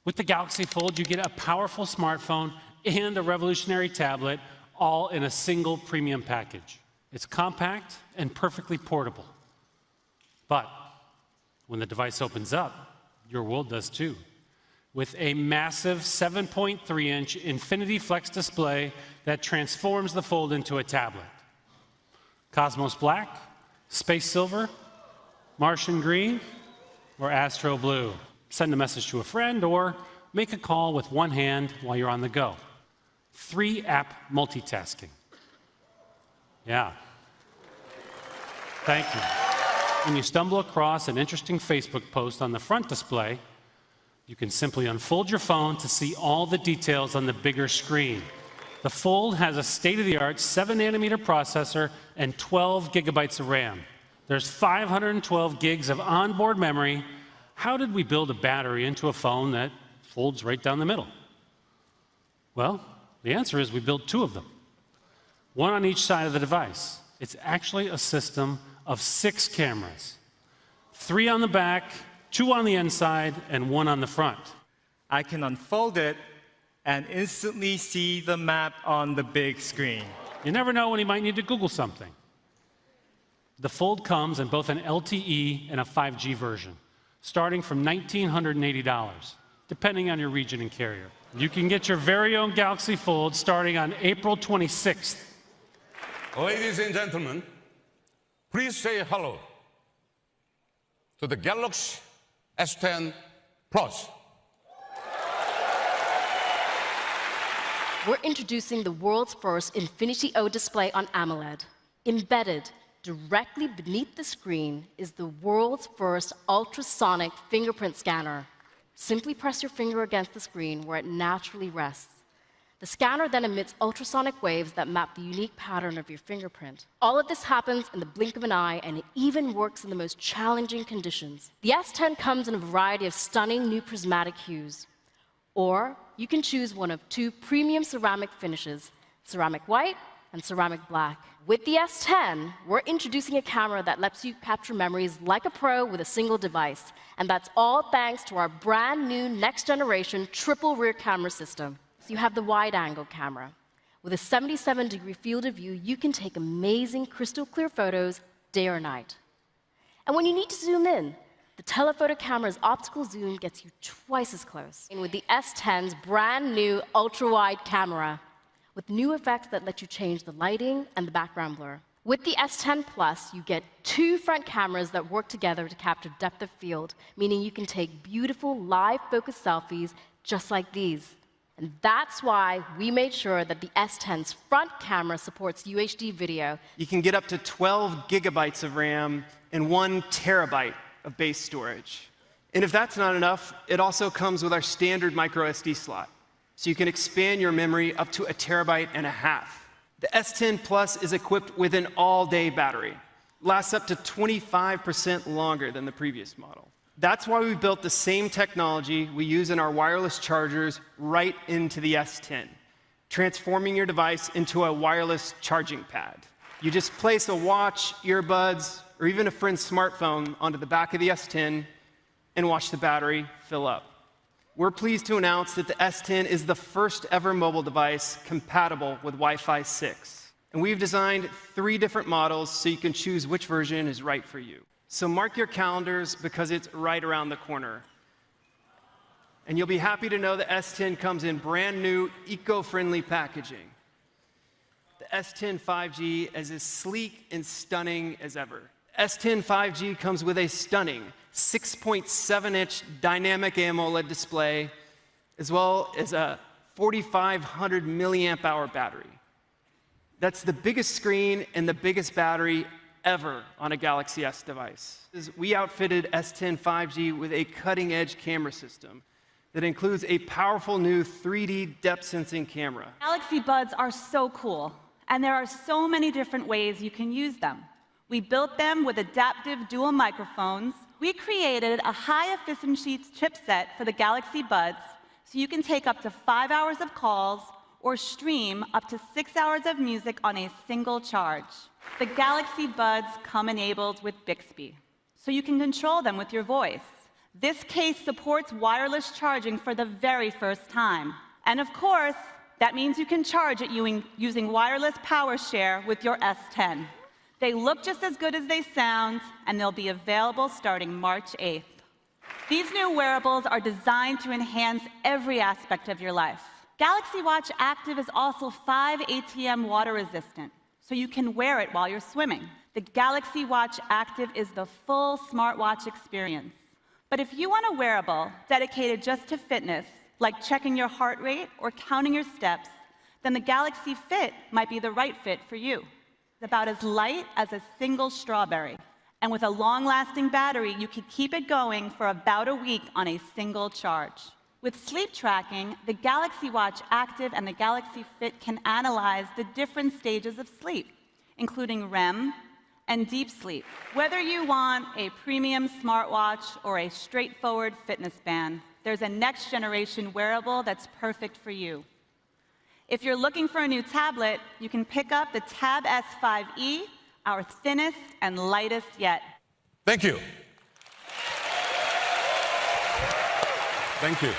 With the Galaxy Fold, you get a powerful smartphone and a revolutionary tablet, all in a single premium package. It's compact and perfectly portable. But when the device opens up, your world does too. With a massive 7.3-inch Infinity Flex display that transforms the Fold into a tablet. Cosmos Black, Space Silver, Martian Green, or Astro Blue. Send a message to a friend or make a call with one hand while you're on the go. 3-app multitasking. Yeah. Thank you. When you stumble across an interesting Facebook post on the front display, you can simply unfold your phone to see all the details on the bigger screen. The Fold has a state-of-the-art 7-nanometer processor and 12 gigabytes of RAM. There's 512 gigs of onboard memory. How did we build a battery into a phone that folds right down the middle? Well, the answer is we built 2 of them, one on each side of the device. It's actually a system of 6 cameras, 3 on the back, 2 on the inside, and 1 on the front. I can unfold it and instantly see the map on the big screen. You never know when you might need to Google something. The Fold comes in both an LTE and a 5G version, starting from $1,980, depending on your region and carrier. You can get your very own Galaxy Fold starting on April 26th. Ladies and gentlemen, please say hello to the Galaxy S10 Plus. We're introducing the world's first Infinity O display on AMOLED. Embedded directly beneath the screen is the world's first ultrasonic fingerprint scanner. Simply press your finger against the screen where it naturally rests. The scanner then emits ultrasonic waves that map the unique pattern of your fingerprint. All of this happens in the blink of an eye, and it even works in the most challenging conditions. The S10 comes in a variety of stunning new prismatic hues. Or you can choose one of 2 premium ceramic finishes, ceramic white and ceramic black. With the S10, we're introducing a camera that lets you capture memories like a pro with a single device. And that's all thanks to our brand new next-generation triple rear camera system. So you have the wide-angle camera. With a 77-degree field of view, you can take amazing crystal clear photos day or night. And when you need to zoom in, the telephoto camera's optical zoom gets you twice as close. And with the S10's brand new ultra-wide camera, with new effects that let you change the lighting and the background blur. With the S10 Plus, you get 2 front cameras that work together to capture depth of field, meaning you can take beautiful live focus selfies just like these. And that's why we made sure that the S10's front camera supports UHD video. You can get up to 12 gigabytes of RAM and 1 terabyte of base storage. And if that's not enough, it also comes with our standard micro SD slot. So you can expand your memory up to 1.5 terabytes. The S10 Plus is equipped with an all-day battery. Lasts up to 25% longer than the previous model. That's why we built the same technology we use in our wireless chargers right into the S10, transforming your device into a wireless charging pad. You just place a watch, earbuds, or even a friend's smartphone onto the back of the S10 and watch the battery fill up. We're pleased to announce that the S10 is the first ever mobile device compatible with Wi-Fi 6. And we've designed 3 different models so you can choose which version is right for you. So mark your calendars because it's right around the corner. And you'll be happy to know the S10 comes in brand new, eco-friendly packaging. The S10 5G is as sleek and stunning as ever. S10 5G comes with a stunning 6.7-inch dynamic AMOLED display, as well as a 4,500 milliamp hour battery. That's the biggest screen and the biggest battery ever on a Galaxy S device. We outfitted S10 5G with a cutting-edge camera system that includes a powerful new 3D depth sensing camera. Galaxy Buds are so cool, and there are so many different ways you can use them. We built them with adaptive dual microphones. We created a high-efficiency chipset for the Galaxy Buds, so you can take up to 5 hours of calls or stream up to 6 hours of music on a single charge. The Galaxy Buds come enabled with Bixby, so you can control them with your voice. This case supports wireless charging for the very first time. And of course, that means you can charge it using wireless power share with your S10. They look just as good as they sound, and they'll be available starting March 8th. These new wearables are designed to enhance every aspect of your life. Galaxy Watch Active is also 5 ATM water resistant, so you can wear it while you're swimming. The Galaxy Watch Active is the full smartwatch experience. But if you want a wearable dedicated just to fitness, like checking your heart rate or counting your steps, then the Galaxy Fit might be the right fit for you. It's about as light as a single strawberry. And with a long-lasting battery, you can keep it going for about a week on a single charge. With sleep tracking, the Galaxy Watch Active and the Galaxy Fit can analyze the different stages of sleep, including REM and deep sleep. Whether you want a premium smartwatch or a straightforward fitness band, there's a next-generation wearable that's perfect for you. If you're looking for a new tablet, you can pick up the Tab S5e, our thinnest and lightest yet. Thank you. Thank you.